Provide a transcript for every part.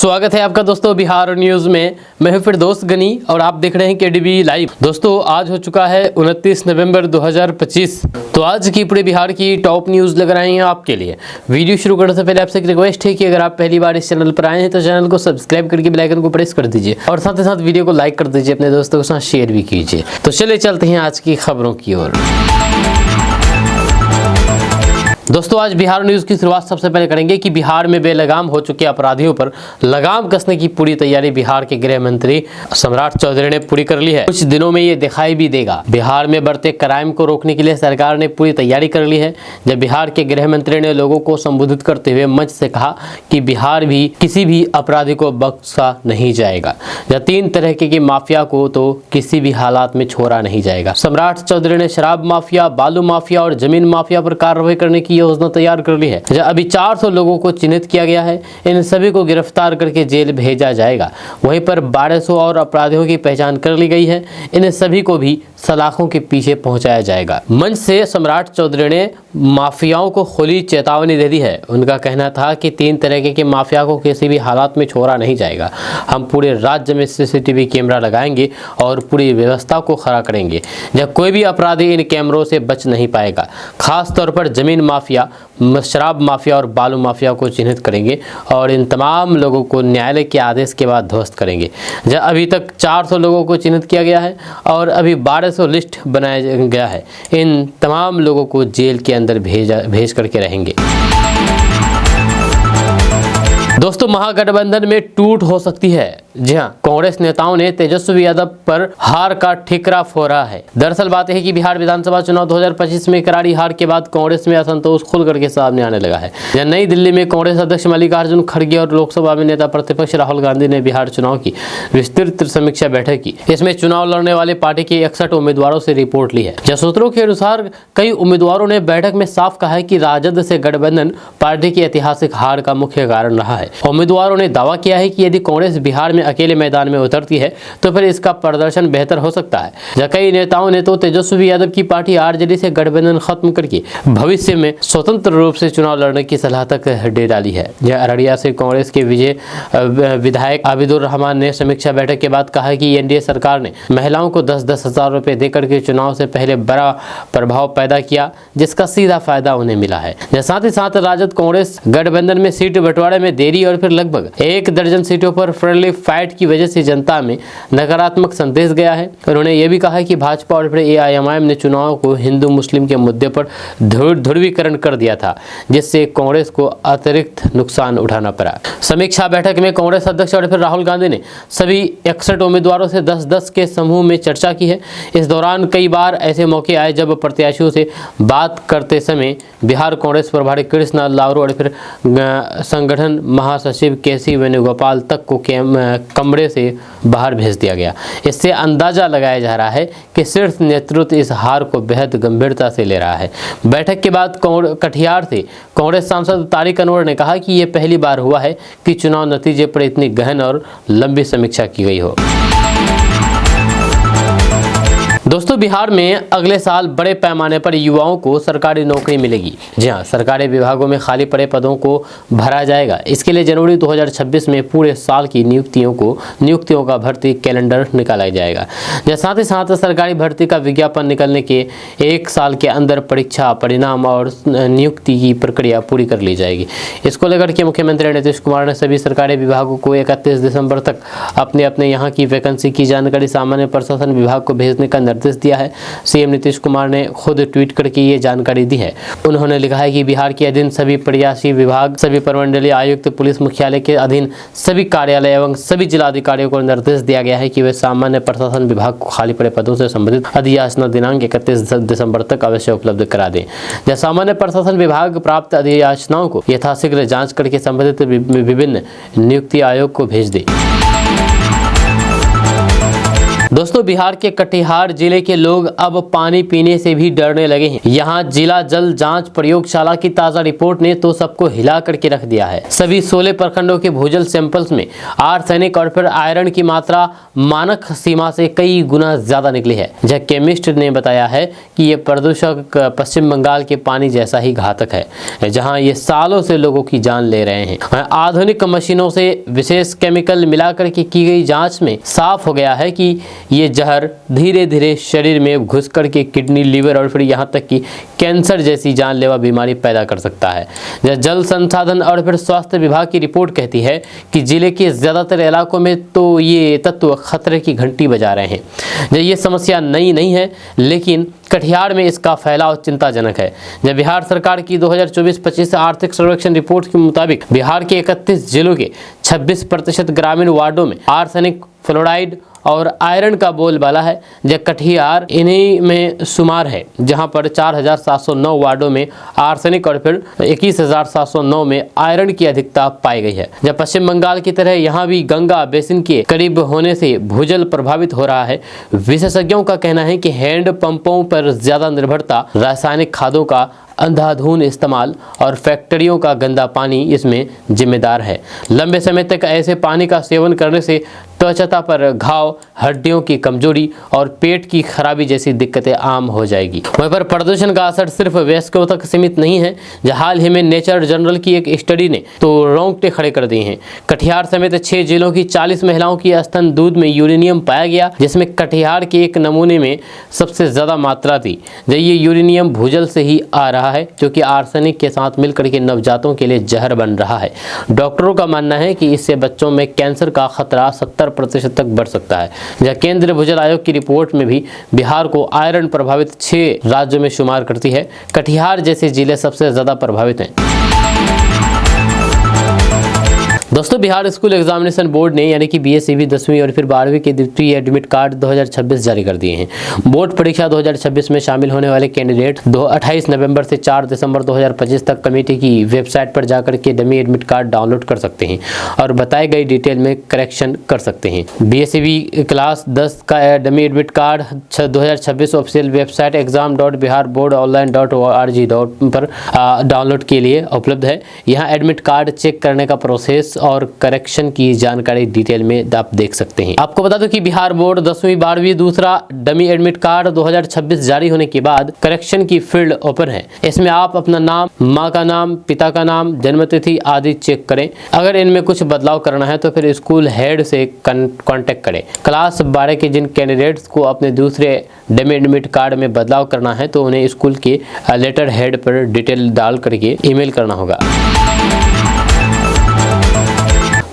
स्वागत है आपका दोस्तों बिहार न्यूज में। मैं हूं फिर दोस्त गनी और आप देख रहे हैं केडीबी लाइव। दोस्तों आज हो चुका है 29 नवंबर 2025। तो आज की पूरे बिहार की टॉप न्यूज लेकर आए हैं आपके लिए। वीडियो शुरू करने से पहले आपसे एक रिक्वेस्ट है कि अगर आप पहली बार इस चैनल पर आए हैं तो चैनल को सब्सक्राइब करके बेल आइकन को प्रेस कर दीजिए और साथ ही साथ वीडियो को लाइक कर दीजिए, अपने दोस्तों के साथ शेयर भी कीजिए। तो चलिए चलते हैं आज की खबरों की ओर। दोस्तों आज बिहार न्यूज की शुरुआत सबसे पहले करेंगे कि बिहार में बेलगाम हो चुके अपराधियों पर लगाम कसने की पूरी तैयारी बिहार के गृह मंत्री सम्राट चौधरी ने पूरी कर ली है। कुछ दिनों में ये दिखाई भी देगा। बिहार में बढ़ते क्राइम को रोकने के लिए सरकार ने पूरी तैयारी कर ली है। जब बिहार के गृह मंत्री ने लोगों को संबोधित करते हुए मंच से कहा कि बिहार भी किसी भी अपराधी को बख्शा नहीं जाएगा या 3 तरह के माफिया को तो किसी भी हालात में छोड़ा नहीं जाएगा। सम्राट चौधरी ने शराब माफिया, बालू माफिया और जमीन माफिया पर कार्रवाई करने की योजना तैयार कर ली है। अभी 400 लोगों को चिन्हित किया गया है। इन सभी को गिरफ्तार करके जेल भेजा जाएगा। वहीं पर 1200 और अपराधियों की पहचान कर ली गई है। इन सभी को भी सलाखों के पीछे पहुंचाया जाएगा। मंच से सम्राट चौधरी ने माफियाओं को खुली चेतावनी दे दी है। उनका कहना था कि 3 तरह के माफिया को किसी भी हालात में छोड़ा नहीं जाएगा। हम पूरे राज्य में सीसीटीवी कैमरा लगाएंगे और पूरी व्यवस्था को खड़ा करेंगे। जब कोई भी अपराधी इन कैमरों से बच नहीं पाएगा। खास तौर पर जमीन माफिया, शराब माफिया और बालू माफिया को चिन्हित करेंगे और इन तमाम लोगों को न्यायालय के आदेश के बाद ध्वस्त करेंगे। अभी तक 400 लोगों को चिन्हित किया गया है और अभी 1200 लिस्ट बनाया गया है। इन तमाम लोगों को जेल के अंदर भेज करके रहेंगे। दोस्तों महागठबंधन में टूट हो सकती है। जी हाँ, कांग्रेस नेताओं ने तेजस्वी यादव पर हार का ठिकरा फोड़ा है। दरअसल बात है कि बिहार विधानसभा चुनाव 2025 में करारी हार के बाद कांग्रेस में असंतोष खुल करके सामने आने लगा है। यहाँ नई दिल्ली में कांग्रेस अध्यक्ष मल्लिकार्जुन खड़गे और लोकसभा में नेता प्रतिपक्ष राहुल गांधी ने बिहार चुनाव की विस्तृत समीक्षा बैठक की। इसमें चुनाव लड़ने वाले पार्टी के 61 उम्मीदवारों से रिपोर्ट ली है। सूत्रों के अनुसार कई उम्मीदवारों ने बैठक में साफ कहा है कि राजद से गठबंधन पार्टी की ऐतिहासिक हार का मुख्य कारण रहा है। उम्मीदवारों ने दावा किया है कि यदि कांग्रेस बिहार में अकेले मैदान में उतरती है तो फिर इसका प्रदर्शन बेहतर हो सकता है। कई नेताओं ने तो तेजस्वी यादव की पार्टी आरजेडी से गठबंधन खत्म करके भविष्य में स्वतंत्र रूप से चुनाव लड़ने की सलाह तक दे डाली है। अररिया से कांग्रेस के विधायक आबिदुर रहमान ने समीक्षा बैठक के बाद कहा कि एनडीए सरकार ने महिलाओं को 10-10 हजार रुपए देकर के चुनाव से पहले बड़ा प्रभाव पैदा किया, जिसका सीधा फायदा उन्हें मिला है। साथ ही साथ राजद कांग्रेस गठबंधन में सीट बंटवारे में देरी और फिर लगभग 1 दर्जन सीटों पर फ्रेंडली फाइट की वजह से जनता में नकारात्मक संदेश गया है। उन्होंने ये भी कहा कि भाजपा और फिर एआईएमआईएम ने चुनाव को हिंदू मुस्लिम के मुद्दे पर ध्रुवीकरण कर दिया था, जिससे कांग्रेस को अतिरिक्त नुकसान उठाना पड़ा। समीक्षा बैठक में कांग्रेस अध्यक्ष और फिर राहुल गांधी ने सभी 61 उम्मीदवारों से 10-10 के समूह में चर्चा की है। इस दौरान कई बार ऐसे मौके आए जब प्रत्याशियों से बात करते समय बिहार कांग्रेस प्रभारी कृष्ण लावरू और फिर संगठन महासचिव केसी वेणुगोपाल तक को कमरे से बाहर भेज दिया गया। इससे अंदाजा लगाया जा रहा है कि शीर्ष नेतृत्व इस हार को बेहद गंभीरता से ले रहा है। बैठक के बाद कटिहार से कांग्रेस सांसद तारिक अनवर ने कहा कि यह पहली बार हुआ है कि चुनाव नतीजे पर इतनी गहन और लंबी समीक्षा की गई हो। दोस्तों बिहार में अगले साल बड़े पैमाने पर युवाओं को सरकारी नौकरी मिलेगी। जी हाँ, सरकारी विभागों में खाली पड़े पदों को भरा जाएगा। इसके लिए जनवरी 2026 में पूरे साल की नियुक्तियों का भर्ती कैलेंडर निकाला जाएगा। साथ ही साथ सरकारी भर्ती का विज्ञापन निकलने के 1 साल के अंदर परीक्षा परिणाम और नियुक्ति की प्रक्रिया पूरी कर ली जाएगी। इसको लेकर के मुख्यमंत्री नीतीश कुमार ने सभी सरकारी विभागों को 31 दिसंबर तक अपने यहाँ की वैकेंसी की जानकारी सामान्य प्रशासन विभाग को भेजने का निर्देश दिया है। सीएम नीतीश कुमार ने खुद ट्वीट करके ये जानकारी दी है। उन्होंने लिखा है कि बिहार के अधीन सभी प्रयासी विभाग, सभी प्रमंडलीय आयुक्त, पुलिस मुख्यालय के अधीन सभी कार्यालय एवं सभी जिलाधिकारियों को निर्देश दिया गया है कि वे सामान्य प्रशासन विभाग को खाली पड़े पदों से संबंधित अधियाचना दिनांक 31 दिसंबर तक अवश्य उपलब्ध करा दें। सामान्य प्रशासन विभाग प्राप्त अधियाचनाओं को यथाशीघ्र जांच करके संबंधित विभिन्न नियुक्ति आयोग को भेज दे। दोस्तों बिहार के कटिहार जिले के लोग अब पानी पीने से भी डरने लगे हैं। यहाँ जिला जल जांच प्रयोगशाला की ताजा रिपोर्ट ने तो सबको हिला करके रख दिया है। सभी 16 प्रखंडों के भूजल सैंपल्स में आर्सेनिक और फिर आयरन की मात्रा मानक सीमा से कई गुना ज्यादा निकली है। जहाँ केमिस्ट ने बताया है कि ये प्रदूषक पश्चिम बंगाल के पानी जैसा ही घातक है, जहाँ ये सालों से लोगों की जान ले रहे हैं। आधुनिक मशीनों से विशेष केमिकल मिलाकर के की गई जांच में साफ हो गया है कि ये जहर धीरे धीरे शरीर में घुस करके किडनी, लीवर और फिर यहाँ तक कि कैंसर जैसी जानलेवा बीमारी पैदा कर सकता है। जल संसाधन और फिर स्वास्थ्य विभाग की रिपोर्ट कहती है कि जिले के ज्यादातर इलाकों में तो ये तत्व खतरे की घंटी बजा रहे हैं। ये समस्या नई नहीं है, लेकिन कटिहार में इसका फैलाव चिंताजनक है। जब बिहार सरकार की 2024-25 आर्थिक सर्वेक्षण रिपोर्ट के मुताबिक बिहार के 31 जिलों के 26% ग्रामीण वार्डों में आर्सेनिक, फ्लोराइड और आयरन का बोलबाला है। जब कटिहार इन्हीं में शुमार है, जहां पर 4709 वार्डों में आर्सेनिक और फिर 21709 में आयरन की अधिकता पाई गई है। जब पश्चिम बंगाल की तरह यहां भी गंगा बेसिन के करीब होने से भूजल प्रभावित हो रहा है। विशेषज्ञों का कहना है कि हैंड पंपों पर ज्यादा निर्भरता, रासायनिक खादों का अंधाधुंध इस्तेमाल और फैक्ट्रियों का गंदा पानी इसमें जिम्मेदार है। लंबे समय तक ऐसे पानी का सेवन करने से त्वचा पर घाव, हड्डियों की कमजोरी और पेट की खराबी जैसी दिक्कतें आम हो जाएगी। वहीं पर प्रदूषण का असर सिर्फ वयस्कों तक सीमित नहीं है। हाल ही में नेचर जर्नल की एक स्टडी ने तो रोंगटे खड़े कर दिए हैं। कटिहार समेत 6 जिलों की 40 महिलाओं की स्तन दूध में यूरेनियम पाया गया, जिसमें कटिहार के एक नमूने में सबसे ज्यादा मात्रा थी। ये यूरेनियम भूजल से ही आ रहा है, जो कि आर्सेनिक के साथ मिलकर के नवजातों के लिए जहर बन रहा है। डॉक्टरों का मानना है कि इससे बच्चों में कैंसर का खतरा 70% तक बढ़ सकता है। जहाँ केंद्रीय भूजल आयोग की रिपोर्ट में भी बिहार को आयरन प्रभावित 6 राज्यों में शुमार करती है। कटिहार जैसे जिले सबसे ज्यादा प्रभावित हैं। दोस्तों बिहार स्कूल एग्जामिनेशन बोर्ड ने यानी कि बीएसईबी 10वीं और फिर 12वीं के द्वितीय एडमिट कार्ड 2026 जारी कर दिए हैं। बोर्ड परीक्षा 2026 में शामिल होने वाले कैंडिडेट 28 नवंबर से 4 दिसंबर 2025 तक कमेटी की वेबसाइट पर जाकर के डमी एडमिट कार्ड डाउनलोड कर सकते हैं और बताई गई डिटेल में करेक्शन कर सकते हैं। बीएसईबी क्लास 10 का dummy admit card 2026 official website exam.biharboardonline.org पर डाउनलोड के लिए उपलब्ध है। यहाँ एडमिट कार्ड चेक करने का प्रोसेस और करेक्शन की जानकारी डिटेल में आप देख सकते हैं। आपको बता दूं कि बिहार बोर्ड 10वीं 12वीं दूसरा डमी एडमिट कार्ड 2026 जारी होने के बाद करेक्शन की फील्ड ओपन है। इसमें आप अपना नाम, माँ का नाम, पिता का नाम, जन्मतिथि आदि चेक करें। अगर इनमें कुछ बदलाव करना है तो फिर स्कूल हेड से कांटेक्ट करें। क्लास 12 के जिन कैंडिडेट्स को अपने दूसरे डमी एडमिट कार्ड में बदलाव करना है तो उन्हें स्कूल के लेटर हेड पर डिटेल डाल करके ईमेल करना होगा।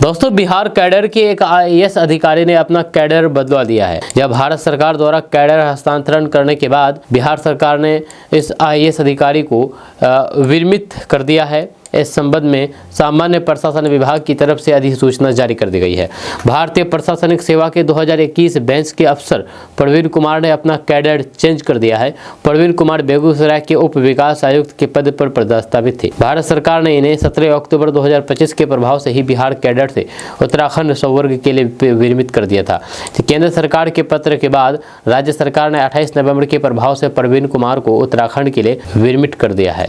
दोस्तों बिहार कैडर के एक आईएएस अधिकारी ने अपना कैडर बदलवा दिया है। जब भारत सरकार द्वारा कैडर हस्तांतरण करने के बाद बिहार सरकार ने इस आईएएस अधिकारी को विरमित कर दिया है। इस संबंध में सामान्य प्रशासन विभाग की तरफ से अधिसूचना जारी कर दी गई है। भारतीय प्रशासनिक सेवा के 2021 बैच के अफसर प्रवीण कुमार ने अपना कैडर चेंज कर दिया है। प्रवीण कुमार बेगूसराय के उप विकास आयुक्त के पद पर पदस्थापित थे। भारत सरकार ने इन्हें 17 अक्टूबर 2025 के प्रभाव से ही बिहार कैडर से उत्तराखंड संवर्ग के लिए विरमित कर दिया था। केंद्र सरकार के पत्र के बाद राज्य सरकार ने 28 नवंबर के प्रभाव से प्रवीण कुमार को उत्तराखंड के लिए विरमित कर दिया है।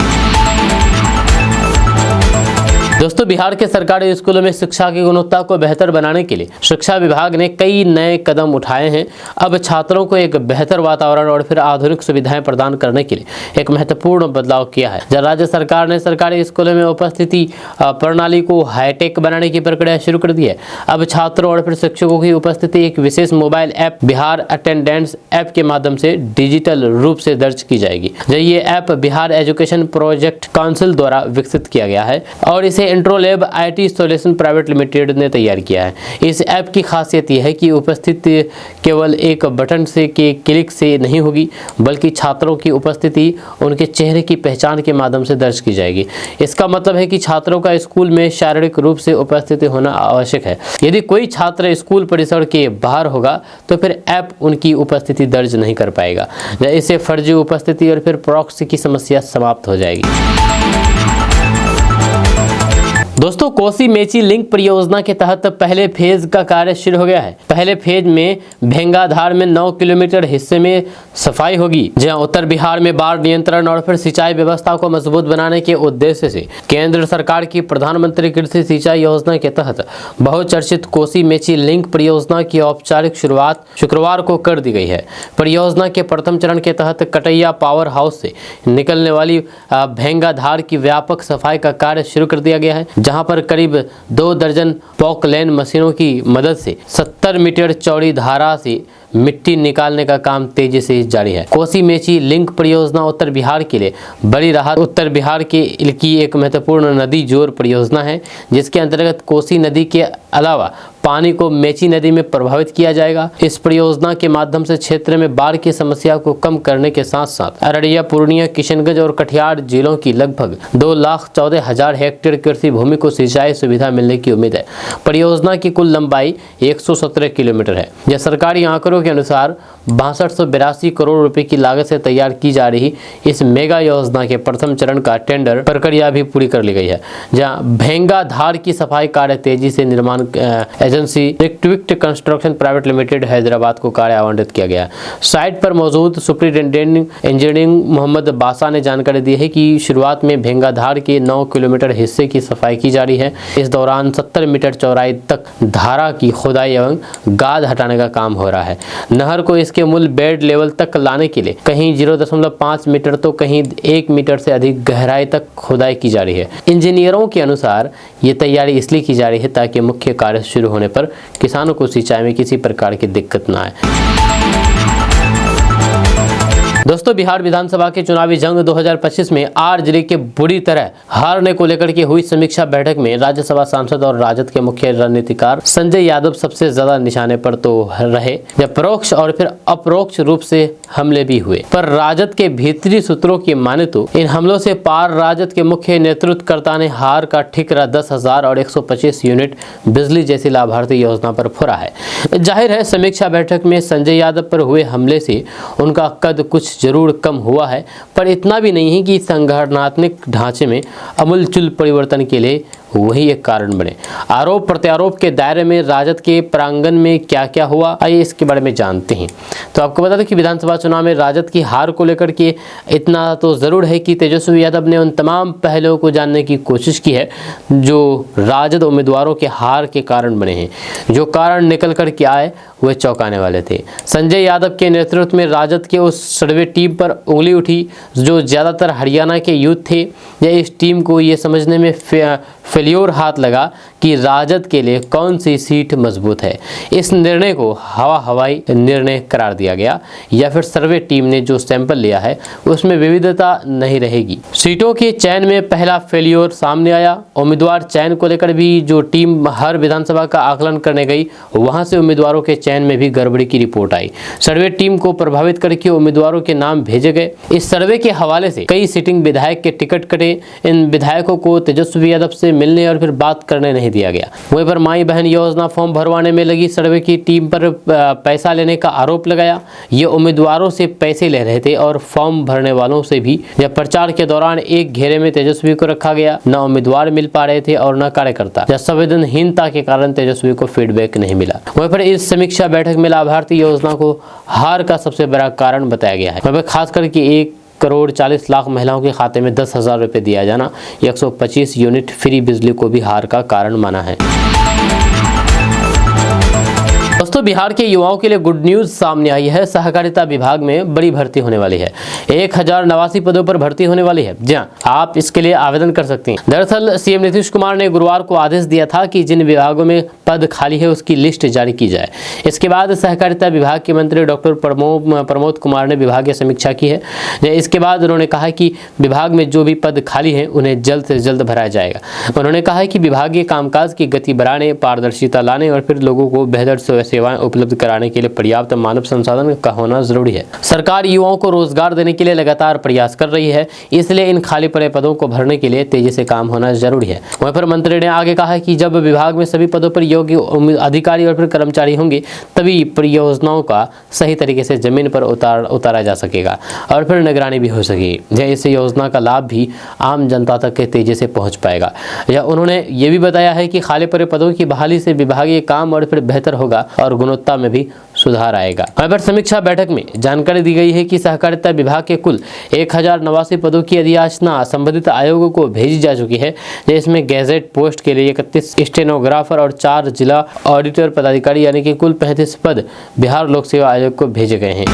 दोस्तों बिहार के सरकारी स्कूलों में शिक्षा की गुणवत्ता को बेहतर बनाने के लिए शिक्षा विभाग ने कई नए कदम उठाए हैं। अब छात्रों को एक बेहतर वातावरण और फिर आधुनिक सुविधाएं प्रदान करने के लिए एक महत्वपूर्ण बदलाव किया है। जब राज्य सरकार ने सरकारी स्कूलों में उपस्थिति प्रणाली को हाईटेक बनाने की प्रक्रिया शुरू कर दी है। अब छात्रों और फिर शिक्षकों की उपस्थिति एक विशेष mobile app Bihar attendance app के माध्यम से डिजिटल रूप से दर्ज की जाएगी। ये app Bihar education project council द्वारा विकसित किया गया है और इसे इंट्रोलैब आईटी सॉल्यूशन प्राइवेट लिमिटेड ने तैयार किया है। इस ऐप की खासियत यह है कि उपस्थिति केवल एक बटन से के क्लिक से नहीं होगी, बल्कि छात्रों की उपस्थिति उनके चेहरे की पहचान के माध्यम से दर्ज की जाएगी। इसका मतलब है कि छात्रों का स्कूल में शारीरिक रूप से उपस्थिति होना आवश्यक है। यदि कोई छात्र स्कूल परिसर के बाहर होगा तो फिर ऐप उनकी उपस्थिति दर्ज नहीं कर पाएगा। इससे फर्जी उपस्थिति और फिर प्रॉक्सी की समस्या समाप्त हो जाएगी। दोस्तों कोसी मेची लिंक परियोजना के तहत पहले फेज का कार्य शुरू हो गया है। पहले फेज में भेंगाधार में 9 किलोमीटर हिस्से में सफाई होगी, जहां उत्तर बिहार में बाढ़ नियंत्रण और फिर सिंचाई व्यवस्था को मजबूत बनाने के उद्देश्य से केंद्र सरकार की प्रधानमंत्री कृषि सिंचाई योजना के तहत बहुचर्चित कोसी मेची लिंक परियोजना की औपचारिक शुरुआत शुक्रवार को कर दी गई है। परियोजना के प्रथम चरण के तहत कटैया पावर हाउस से निकलने वाली भेंगाधार की व्यापक सफाई का कार्य शुरू कर दिया गया है, जहां पर करीब 2 दर्जन पॉकलेन मशीनों की मदद से 70 मीटर चौड़ी धारा से मिट्टी निकालने का काम तेजी से जारी है। कोसी मेची लिंक परियोजना उत्तर बिहार के लिए बड़ी राहत। उत्तर बिहार की एक महत्वपूर्ण नदी जोड़ परियोजना है, जिसके अंतर्गत कोसी नदी के अलावा पानी को मेची नदी में प्रभावित किया जाएगा। इस परियोजना के माध्यम से क्षेत्र में बाढ़ की समस्या को कम करने के साथ साथ अररिया, पूर्णिया, किशनगंज और कटिहार जिलों की लगभग 2,14,000 हेक्टेयर कृषि भूमि को सिंचाई सुविधा मिलने की उम्मीद है। परियोजना की कुल लंबाई 117 किलोमीटर है। यह सरकारी आंकड़ों के अनुसार 6282 करोड़ रुपए की लागत से तैयार की जा रही इस मेगा योजना के प्रथम चरण का टेंडर प्रक्रिया भी पूरी कर ली गई है, जहां भेंगाधार की सफाई कार्य तेजी से निर्माण एजेंसी रिक्विक्ट कंस्ट्रक्शन प्राइवेट लिमिटेड हैदराबाद को कार्य आवंटित किया गया। साइट पर मौजूद सुपरिटेंडेंट इंजीनियरिंग मोहम्मद बासा ने जानकारी दी है कि शुरुआत में भेंगाधार के 9 किलोमीटर हिस्से की सफाई की जा रही है। इस दौरान 70 मीटर चौड़ाई तक धारा की खुदाई एवं गाद हटाने का काम हो रहा है। नहर को इसके मूल बेड लेवल तक लाने के लिए कहीं 0.5 मीटर तो कहीं 1 मीटर से अधिक गहराई तक खुदाई की जा रही है। इंजीनियरों के अनुसार ये तैयारी इसलिए की जा रही है ताकि मुख्य कार्य शुरू होने पर किसानों को सिंचाई में किसी प्रकार की दिक्कत न आए। दोस्तों बिहार विधानसभा के चुनावी जंग 2025 में आर जिले के बुरी तरह हारने को लेकर के हुई समीक्षा बैठक में राज्यसभा सांसद और राजद के मुख्य रणनीतिकार संजय यादव सबसे ज्यादा निशाने पर तो रहे, जब परोक्ष और फिर अपरोक्ष रूप से हमले भी हुए। पर राजद के भीतरी सूत्रों की माने तो इन हमलों से पार राजद के मुख्य नेतृत्वकर्ता ने हार का ठिकरा 10,000 और 125 यूनिट बिजली जैसी लाभार्थी योजना पर फोड़ा है। जाहिर है समीक्षा बैठक में संजय यादव पर हुए हमले से उनका कद कुछ जरूर कम हुआ है, पर इतना भी नहीं है कि संगठनात्मक ढांचे में आमूलचूल परिवर्तन के लिए वही एक कारण बने। आरोप प्रत्यारोप के दायरे में राजद के प्रांगण में क्या क्या हुआ, आइए इसके बारे में जानते हैं। तो आपको बता दें कि विधानसभा चुनाव में राजद की हार को लेकर के इतना तो जरूर है कि तेजस्वी यादव ने उन तमाम पहलुओं को जानने की कोशिश की है जो राजद उम्मीदवारों के हार के कारण बने हैं। जो कारण निकल कर के आए वे चौंकाने वाले थे। संजय यादव के नेतृत्व में राजद के उस सर्वे टीम पर उंगली उठी जो ज़्यादातर हरियाणा के यूथ थे। या इस टीम को ये समझने में फेल्योर हाथ लगा कि राजद के लिए कौन सी सीट मजबूत है। इस निर्णय को हवाई निर्णय करार दिया गया, या फिर सर्वे टीम ने जो सैंपल लिया है उसमें विविधता नहीं रहेगी। सीटों के चयन में पहला फेल्योर सामने आया। उम्मीदवार चयन को लेकर भी जो टीम हर विधानसभा का आकलन करने गई, वहां से उम्मीदवारों के चयन में भी गड़बड़ी की रिपोर्ट आई। सर्वे टीम को प्रभावित करके उम्मीदवारों के नाम भेजे गए। इस सर्वे के हवाले से कई सिटिंग विधायक के टिकट कटे। इन विधायकों को तेजस्वी यादव से मिलने और फिर बात करने नहीं दिया गया। वहीं पर माई बहन योजना फॉर्म भरवाने में लगी सर्वे की टीम पर पैसा लेने का आरोप लगाया। ये उम्मीदवारों से पैसे ले रहे थे और फॉर्म भरने वालों से भी। जब प्रचार के दौरान एक घेरे में तेजस्वी को रखा गया, न उम्मीदवार मिल पा रहे थे और न कार्यकर्ता। संवेदनहीनता के कारण तेजस्वी को फीडबैक नहीं मिला। वहीं पर इस समीक्षा बैठक में लाभार्थी योजना को हार का सबसे बड़ा कारण बताया गया है। वहीं खास करके 1,40,00,000 महिलाओं के खाते में 10,000 रुपये दिया जाना, 125 यूनिट फ्री बिजली को भी हार का कारण माना है। दोस्तों बिहार के युवाओं के लिए गुड न्यूज सामने आई है। सहकारिता विभाग में बड़ी भर्ती होने वाली है। 1089 पदों पर भर्ती होने वाली है। जी हां, आप इसके लिए आवेदन कर सकते हैं। दरअसल सीएम नीतीश कुमार ने गुरुवार को आदेश दिया था कि जिन विभागों में पद खाली है उसकी लिस्ट जारी की जाए। इसके बाद सहकारिता विभाग के मंत्री डॉक्टर प्रमोद कुमार ने विभागीय समीक्षा की है। इसके बाद उन्होंने कहा कि विभाग में जो भी पद खाली है उन्हें जल्द से जल्द भराया जाएगा। उन्होंने कहा कि विभागीय कामकाज की गति बढ़ाने, पारदर्शिता लाने और फिर लोगों को बेहतर सेवाएं उपलब्ध कराने के लिए पर्याप्त मानव संसाधन का होना जरूरी है। सरकार युवाओं को रोजगार देने के लिए लगातार प्रयास कर रही है, इसलिए इन खाली पड़े पदों को भरने के लिए तेजी से काम होना जरूरी है। वहीं पर मंत्री ने आगे कहा कि जब विभाग में सभी पदों पर योग्य अधिकारी और फिर कर्मचारी होंगे तभी परियोजनाओं का सही तरीके से जमीन पर उतारा जा सकेगा और फिर निगरानी भी हो सकेगी। इस योजना का लाभ भी आम जनता तक तेजी से पहुंच पाएगा। या उन्होंने ये भी बताया है कि खाली पड़े पदों की बहाली से विभागीय काम और फिर बेहतर होगा और गुणवत्ता में भी सुधार आएगा। वहाँ पर समीक्षा बैठक में जानकारी दी गई है कि सहकारिता विभाग के कुल 1089 पदों की अधियाचना संबंधित आयोगों को भेजी जा चुकी है, जिसमें गैजेट पोस्ट के लिए 31 स्टेनोग्राफर और 4 जिला ऑडिटर पदाधिकारी यानी कि कुल 35 पद बिहार लोक सेवा आयोग को भेजे गए हैं।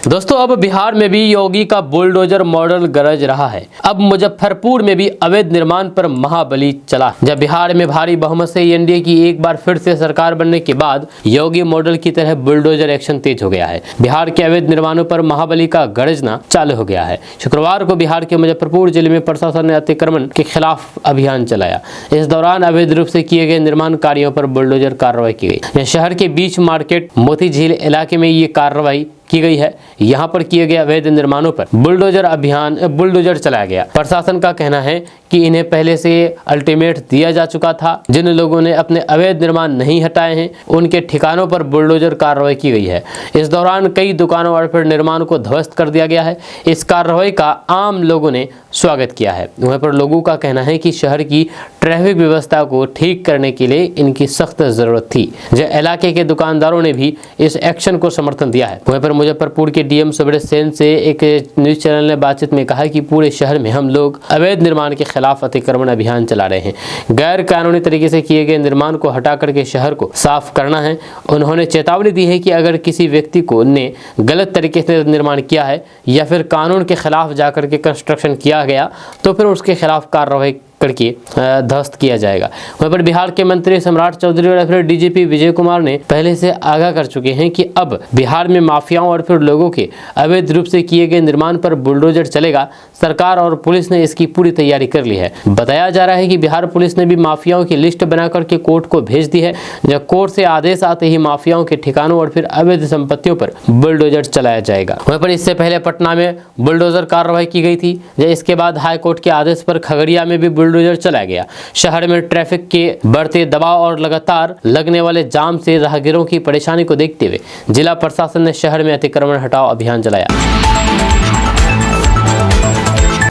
दोस्तों अब बिहार में भी योगी का बुलडोजर मॉडल गरज रहा है। अब मुजफ्फरपुर में भी अवैध निर्माण पर महाबली चला। जब बिहार में भारी बहुमत से एनडीए की एक बार फिर से सरकार बनने के बाद योगी मॉडल की तरह बुलडोजर एक्शन तेज हो गया है। बिहार के अवैध निर्माणों पर महाबली का गरजना चालू हो गया है। शुक्रवार को बिहार के मुजफ्फरपुर जिले में प्रशासन ने अतिक्रमण के खिलाफ अभियान चलाया। इस दौरान अवैध रूप से किए गए निर्माण कार्यों पर बुलडोजर कार्रवाई की गई। शहर के बीच मार्केट मोती झील इलाके में ये कार्रवाई की गई है। यहाँ पर किए गए अवैध निर्माणों पर बुलडोजर चलाया गया। प्रशासन का कहना है कि इन्हें पहले से अल्टीमेट दिया जा चुका था। जिन लोगों ने अपने अवैध निर्माण नहीं हटाए हैं उनके ठिकानों पर बुलडोजर कार्रवाई की गई है। इस दौरान कई दुकानों और फिर निर्माण को ध्वस्त कर दिया गया है। इस कार्रवाई का आम लोगों ने स्वागत किया है। वहीं पर लोगों का कहना है कि शहर की ट्रैफिक व्यवस्था को ठीक करने के लिए इनकी सख्त जरूरत थी। इलाके के दुकानदारों ने भी इस एक्शन को समर्थन दिया है। वहीं पर मुजफ्फरपुर के डीएम सुब्रत सेन से एक न्यूज चैनल ने बातचीत में कहा कि पूरे शहर में हम लोग अवैध निर्माण के खिलाफ अतिक्रमण अभियान चला रहे हैं। गैर कानूनी तरीके से किए गए निर्माण को हटा करके शहर को साफ करना है। उन्होंने चेतावनी दी है कि अगर किसी व्यक्ति को ने गलत तरीके से निर्माण किया है या फिर कानून के खिलाफ जाकर के कंस्ट्रक्शन किया गया तो फिर उसके खिलाफ कार्रवाई करके ध्वस्त किया जाएगा। वहीं पर बिहार के मंत्री सम्राट चौधरी और फिर डीजीपी विजय कुमार ने पहले से आगाह कर चुके हैं कि अब बिहार में माफियाओं और फिर लोगों के अवैध रूप से किए गए निर्माण पर बुलडोजर चलेगा। सरकार और पुलिस ने इसकी पूरी तैयारी कर ली है। बताया जा रहा है कि बिहार पुलिस ने भी माफियाओं की लिस्ट बना करके कोर्ट को भेज दी है। जब कोर्ट से आदेश आते ही माफियाओं के ठिकानों और फिर अवैध संपत्तियों पर बुलडोजर चलाया जाएगा। वहीं पर इससे पहले पटना में बुलडोजर कार्रवाई की गई थी। इसके बाद हाईकोर्ट के आदेश पर खगड़िया में भी बुलडोजर चलाया गया। शहर में ट्रैफिक के बढ़ते दबाव और लगातार लगने वाले जाम से राहगीरों की परेशानी को देखते हुए जिला प्रशासन ने शहर में अतिक्रमण हटाओ अभियान चलाया।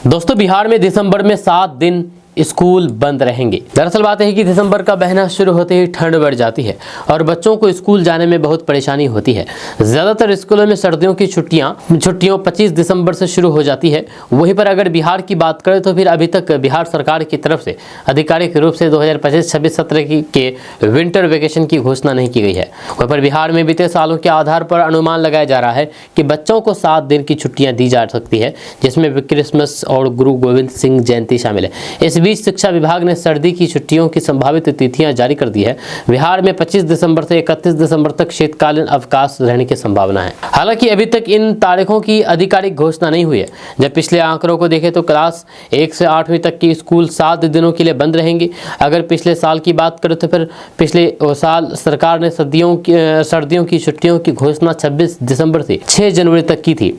दोस्तों बिहार में दिसंबर में 7 दिन स्कूल बंद रहेंगे। दरअसल बात है कि दिसंबर का महीना शुरू होते ही ठंड बढ़ जाती है और बच्चों को स्कूल जाने में बहुत परेशानी होती है। ज्यादातर स्कूलों में सर्दियों की छुट्टियां 25 दिसंबर से शुरू हो जाती है। वहीं पर अगर बिहार की बात करें तो फिर अभी तक बिहार सरकार की तरफ से आधिकारिक रूप से 2025-26 सत्र के विंटर वेकेशन की घोषणा नहीं की गई है। वहीं पर बिहार में बीते सालों के आधार पर अनुमान लगाया जा रहा है कि बच्चों को 7 दिन की छुट्टियां दी जा सकती है, जिसमें क्रिसमस और गुरु गोविंद सिंह जयंती शामिल है। इस बीच शिक्षा विभाग ने सर्दी की छुट्टियों की संभावित तिथियां जारी कर दी है। बिहार में 25 दिसंबर से 31 दिसंबर तक शीतकालीन अवकाश रहने की संभावना है। हालांकि अभी तक इन तारीखों की आधिकारिक घोषणा नहीं हुई है। जब पिछले आंकड़ों को देखें तो क्लास 1 से 8वीं तक की स्कूल 7 दिनों के लिए बंद रहेंगे। अगर पिछले साल की बात करें तो फिर पिछले साल सरकार ने सर्दियों की छुट्टियों की घोषणा 26 दिसंबर से 6 जनवरी तक की थी।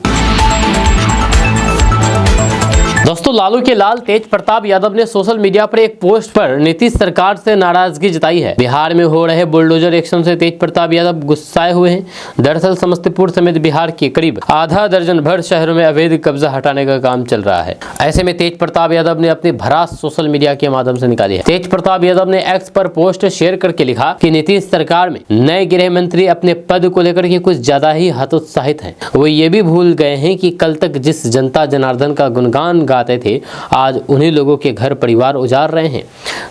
दोस्तों लालू के लाल तेज प्रताप यादव ने सोशल मीडिया पर एक पोस्ट पर नीतीश सरकार से नाराजगी जताई है। बिहार में हो रहे बुलडोजर एक्शन से तेज प्रताप यादव गुस्साए हुए हैं। दरअसल समस्तीपुर समेत बिहार के करीब आधा दर्जन भर शहरों में अवैध कब्जा हटाने का काम चल रहा है। ऐसे में तेज प्रताप यादव ने अपनी भड़ास सोशल मीडिया के माध्यम से निकाली है। तेज प्रताप यादव ने एक्स पर पोस्ट शेयर करके लिखा कि नीतीश सरकार में नए गृह मंत्री अपने पद को लेकर के कुछ ज्यादा ही हतोत्साहित हैं। वो ये भी भूल गए हैं कि कल तक जिस जनता जनार्दन का गुणगान गाते थे आज उन्हीं लोगों के घर परिवार उजाड़ रहे हैं।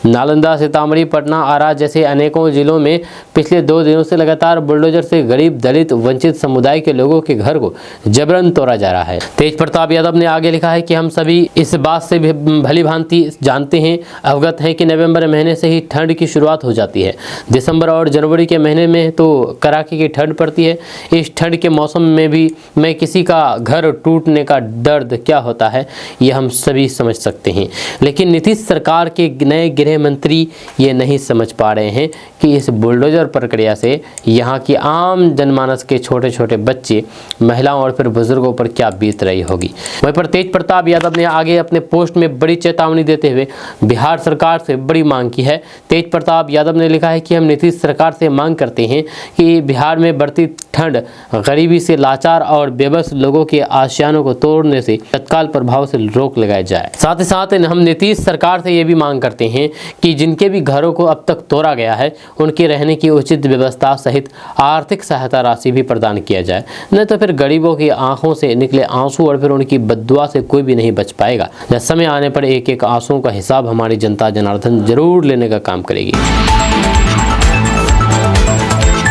नालंदा, सीतामढ़ी, पटना, आरा जैसे अनेकों जिलों में पिछले 2 दिनों से लगातार बुलडोजर से गरीब, दलित, वंचित समुदाय के लोगों के घर को जबरन तोड़ा जा रहा है। तेज प्रताप यादव ने आगे लिखा है कि हम सभी इस बात से भली भांति जानते हैं, अवगत हैं कि नवंबर महीने से ही ठंड की शुरुआत हो जाती है। दिसंबर और जनवरी के महीने में तो कड़ाके की ठंड पड़ती है। इस ठंड के मौसम में भी मैं किसी का घर टूटने का दर्द क्या होता है ये हम सभी समझ सकते हैं, लेकिन नीतीश सरकार के नए गृह मंत्री ये नहीं समझ पा रहे हैं कि इस बुलडोजर प्रक्रिया से यहाँ की आम जनमानस के छोटे छोटे बच्चे, महिलाओं और फिर बुजुर्गों पर क्या बीत रही होगी। वहीं पर तेज प्रताप यादव ने आगे अपने पोस्ट में बड़ी चेतावनी देते हुए बिहार सरकार से बड़ी मांग की है। तेज प्रताप यादव ने लिखा है कि हम नीतीश सरकार से मांग करते हैं कि बिहार में बढ़ती ठंड, गरीबी से लाचार और बेबस लोगों के आशियानों को तोड़ने से तत्काल प्रभाव से रोक लगाई जाए। साथ ही साथ हम नीतीश सरकार से ये भी मांग करते हैं कि जिनके भी घरों को अब तक तोड़ा गया है उनके रहने की उचित व्यवस्था सहित आर्थिक सहायता राशि भी प्रदान किया जाए, नहीं तो फिर गरीबों की आंखों से निकले आंसू और फिर उनकी बद्दुआ से कोई भी नहीं बच पाएगा। जब समय आने पर एक एक आंसू का हिसाब हमारी जनता जनार्दन जरूर लेने का काम करेगी।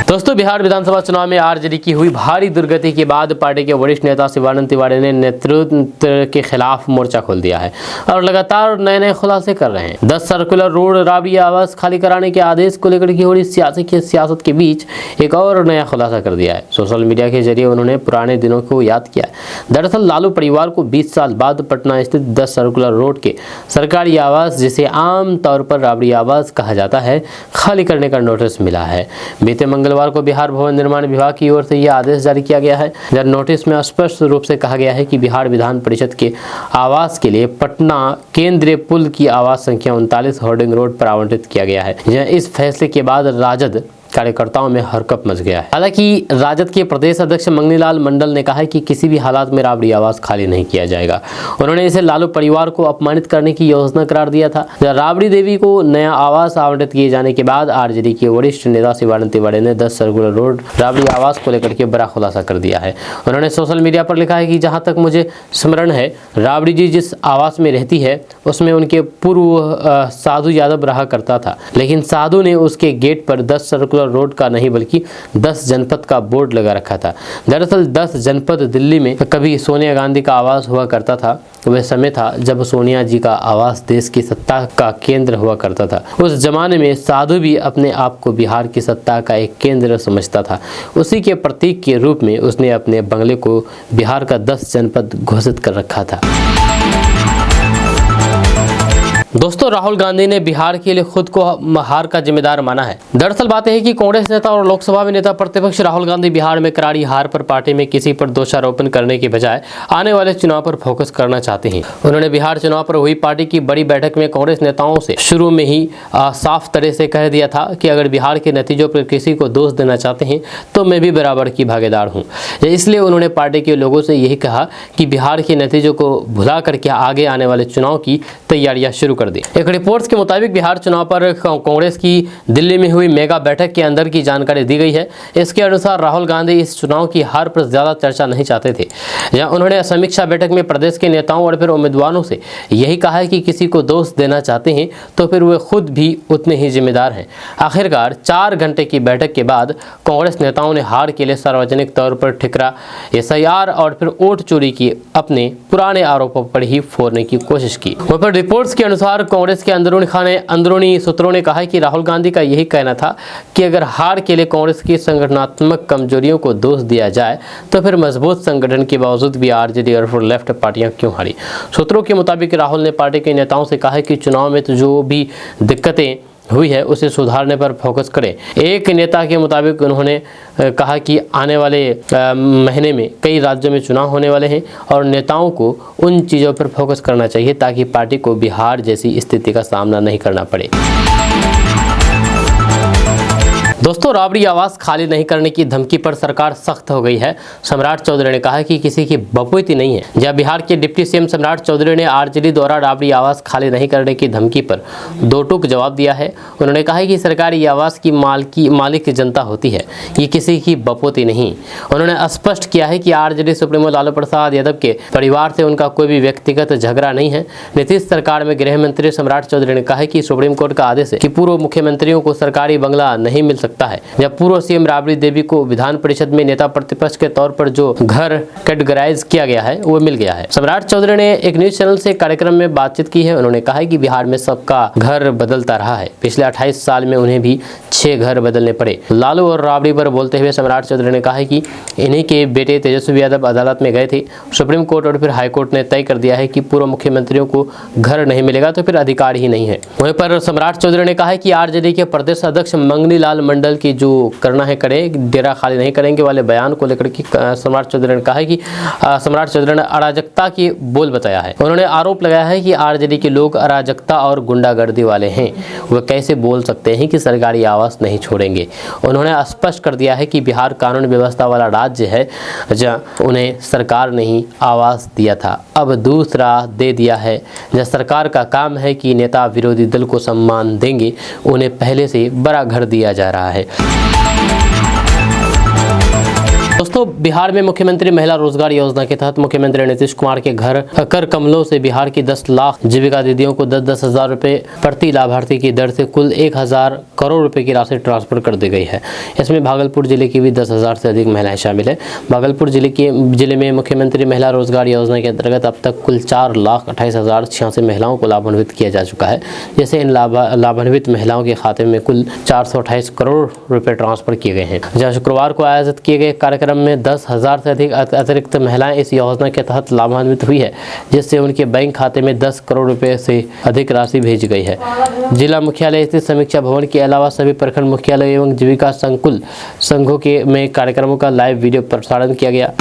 दोस्तों, बिहार विधानसभा चुनाव में आरजेडी की हुई भारी दुर्गति के बाद पार्टी के वरिष्ठ नेता शिवानंद तिवारी ने नेतृत्व के खिलाफ मोर्चा खोल दिया है और लगातार नए नए खुलासे कर रहे हैं। 10 सर्कुलर रोड राबड़ी आवास खाली कराने के आदेश को लेकर की हो रही सियासत के बीच एक और नया खुलासा कर दिया है। सोशल मीडिया के जरिए उन्होंने पुराने दिनों को याद किया। दरअसल लालू परिवार को 20 साल बाद पटना स्थित 10 सर्कुलर रोड के सरकारी आवास, जिसे आम तौर पर राबड़ी आवास कहा जाता है, खाली करने का नोटिस मिला है। बीते मंगलवार को बिहार भवन निर्माण विभाग की ओर से यह आदेश जारी किया गया है। नोटिस में स्पष्ट रूप से कहा गया है कि बिहार विधान परिषद के आवास के लिए पटना केंद्रीय पुल की आवास संख्या 39 होर्डिंग रोड पर आवंटित किया गया है। इस फैसले के बाद राजद कार्यकर्ताओं में हरकत मच गया है। हालांकि राजद के प्रदेश अध्यक्ष मंगनीलाल मंडल ने कहा है कि किसी भी हालात में राबड़ी आवास खाली नहीं किया जाएगा। उन्होंने इसे लालू परिवार को अपमानित करने की योजना करार दिया था। राबड़ी देवी को नया आवास आवंटित किए जाने के बाद आरजेडी के वरिष्ठ नेता शिवानंद तिवारी ने 10 सर्कुलर रोड राबड़ी आवास को लेकर के बड़ा खुलासा कर दिया है। उन्होंने सोशल मीडिया पर लिखा है कि जहाँ तक मुझे स्मरण है, राबड़ी जी जिस आवास में रहती है उसमें उनके पूर्व साधु यादव रहा करता था, लेकिन साधु ने उसके गेट पर 10 सर्कुलर रोड का नहीं बल्कि 10 जनपद का बोर्ड लगा रखा था। दरअसल 10 जनपद दिल्ली में कभी सोनिया गांधी का आवास हुआ करता था। वह समय था जब सोनिया जी का आवास देश की सत्ता का केंद्र हुआ करता था। उस जमाने में साधु भी अपने आप को बिहार की सत्ता का एक केंद्र समझता था। उसी के प्रतीक के रूप में उसने अपने बंगले को बिहार का 10 जनपद घोषित कर रखा था। दोस्तों, राहुल गांधी ने बिहार के लिए खुद को हार का जिम्मेदार माना है। दरअसल बात यह है कि कांग्रेस नेता और लोकसभा में नेता प्रतिपक्ष राहुल गांधी बिहार में करारी हार पर पार्टी में किसी पर दोषारोपण करने के बजाय आने वाले चुनाव पर फोकस करना चाहते हैं। उन्होंने बिहार चुनाव पर हुई पार्टी की बड़ी बैठक में कांग्रेस नेताओं से शुरू में ही साफ तरह से कह दिया था कि अगर बिहार के नतीजों पर किसी को दोष देना चाहते हैं तो मैं भी बराबर की भागीदार हूँ। इसलिए उन्होंने पार्टी के लोगों से यही कहा कि बिहार के नतीजों को भुला करके आगे आने वाले चुनाव की तैयारियां शुरू कर दी। एक रिपोर्ट्स के मुताबिक बिहार चुनाव पर कांग्रेस की दिल्ली में हुई मेगा बैठक के अंदर की जानकारी दी गई है। इसके अनुसार राहुल गांधी इस चुनाव की हार पर ज्यादा चर्चा नहीं चाहते थे। जहां उन्होंने समीक्षा बैठक में प्रदेश के नेताओं और फिर उम्मीदवारों से यही कहा है कि किसी को दोष देना चाहते हैं तो फिर वे खुद भी उतने ही जिम्मेदार हैं। आखिरकार 4 घंटे की बैठक के बाद कांग्रेस नेताओं ने हार के लिए सार्वजनिक तौर पर ठिकरा, SIR और फिर वोट चोरी की अपने पुराने आरोपों पर ही फोड़ने की कोशिश की। वहीं पर रिपोर्ट्स के अनुसार कांग्रेस के अंदरूनी सूत्रों ने कहा कि राहुल गांधी का यही कहना था कि अगर हार के लिए कांग्रेस की संगठनात्मक कमजोरियों को दोष दिया जाए तो फिर मजबूत संगठन के बावजूद भी आरजेडी और फिर लेफ्ट पार्टियां क्यों हारी। सूत्रों के मुताबिक राहुल ने पार्टी के नेताओं से कहा कि चुनाव में तो जो भी दिक्कतें हुई है उसे सुधारने पर फोकस करें। एक नेता के मुताबिक उन्होंने कहा कि आने वाले महीने में कई राज्यों में चुनाव होने वाले हैं और नेताओं को उन चीज़ों पर फोकस करना चाहिए ताकि पार्टी को बिहार जैसी स्थिति का सामना नहीं करना पड़े। दोस्तों, राबड़ी आवास खाली नहीं करने की धमकी पर सरकार सख्त हो गई है। सम्राट चौधरी ने कहा कि किसी की बपोती नहीं है। जब बिहार के डिप्टी सीएम सम्राट चौधरी ने आरजेडी द्वारा राबड़ी आवास खाली नहीं करने की धमकी पर दो टूक जवाब दिया है। उन्होंने कहा कि सरकारी आवास की मालिक जनता होती है, ये किसी की बपोती नहीं। उन्होंने स्पष्ट किया है कि आरजेडी सुप्रीमो लालू प्रसाद यादव के परिवार से उनका कोई भी व्यक्तिगत झगड़ा नहीं है। नीतीश सरकार में गृह मंत्री सम्राट चौधरी ने कहा कि सुप्रीम कोर्ट का आदेश है कि पूर्व मुख्यमंत्रियों को सरकारी बंगला नहीं मिल सकता है। जब पूर्व सीएम राबड़ी देवी को विधान परिषद में नेता प्रतिपक्ष के तौर पर जो घर कैटेगराइज किया गया है वो मिल गया है। सम्राट चौधरी ने एक न्यूज चैनल से कार्यक्रम में बातचीत की है। उन्होंने कहा है कि बिहार में सबका घर बदलता रहा है। पिछले 28 साल में उन्हें भी 6 घर बदलने पड़े। लालू और राबड़ी पर बोलते हुए सम्राट चौधरी ने कहा है कि इन्हीं के बेटे तेजस्वी यादव अदालत में गए थे। सुप्रीम कोर्ट और फिर हाई कोर्ट ने तय कर दिया है कि पूर्व मुख्यमंत्रियों को घर नहीं मिलेगा तो फिर अधिकार ही नहीं है। वहीं पर सम्राट चौधरी ने कहा है कि आरजेडी के प्रदेश अध्यक्ष मंगनी लाल मंडल की जो करना है करे, डेरा खाली नहीं करेंगे वाले बयान को लेकर के सम्राट चौधरी ने कहा है कि सम्राट चौधरी ने अराजकता की बोल बताया है। उन्होंने आरोप लगाया है कि आरजेडी के लोग अराजकता और गुंडागर्दी वाले हैं। वह कैसे बोल सकते हैं कि सरकारी आवास नहीं छोड़ेंगे। उन्होंने स्पष्ट कर दिया है कि बिहार कानून व्यवस्था वाला राज्य है जहां उन्हें सरकार ने ही आवास दिया था, अब दूसरा दे दिया है। जब सरकार का काम है कि नेता विरोधी दल को सम्मान देंगे, उन्हें पहले से बड़ा घर दिया जा रहा है। दोस्तों, बिहार में मुख्यमंत्री महिला रोजगार योजना के तहत मुख्यमंत्री नीतीश कुमार के घर कर कमलों से बिहार की 10 लाख जीविका दीदियों को 10-10 हजार रुपए प्रति लाभार्थी की दर से कुल 1000 करोड़ रुपए की राशि ट्रांसफर कर दी गई है। इसमें भागलपुर जिले की भी 10,000 से अधिक महिलाएं शामिल है। भागलपुर जिले में मुख्यमंत्री महिला रोजगार योजना के अंतर्गत अब तक कुल 4,28,086 महिलाओं को लाभान्वित किया जा चुका है। जैसे इन लाभान्वित महिलाओं के खाते में कुल 428 करोड़ रुपए ट्रांसफर किए गए हैं। जहाँ शुक्रवार को आयोजित किए गए कार्यक्रम में 10,000 से अधिक अतिरिक्त महिलाएं इस योजना के तहत लाभान्वित हुई है, जिससे उनके बैंक खाते में 10 करोड़ रुपए से अधिक राशि भेजी गई है। जिला मुख्यालय स्थित समीक्षा भवन के अलावा सभी प्रखंड मुख्यालय एवं जीविका संकुल संघों के में कार्यक्रमों का लाइव वीडियो प्रसारण किया गया।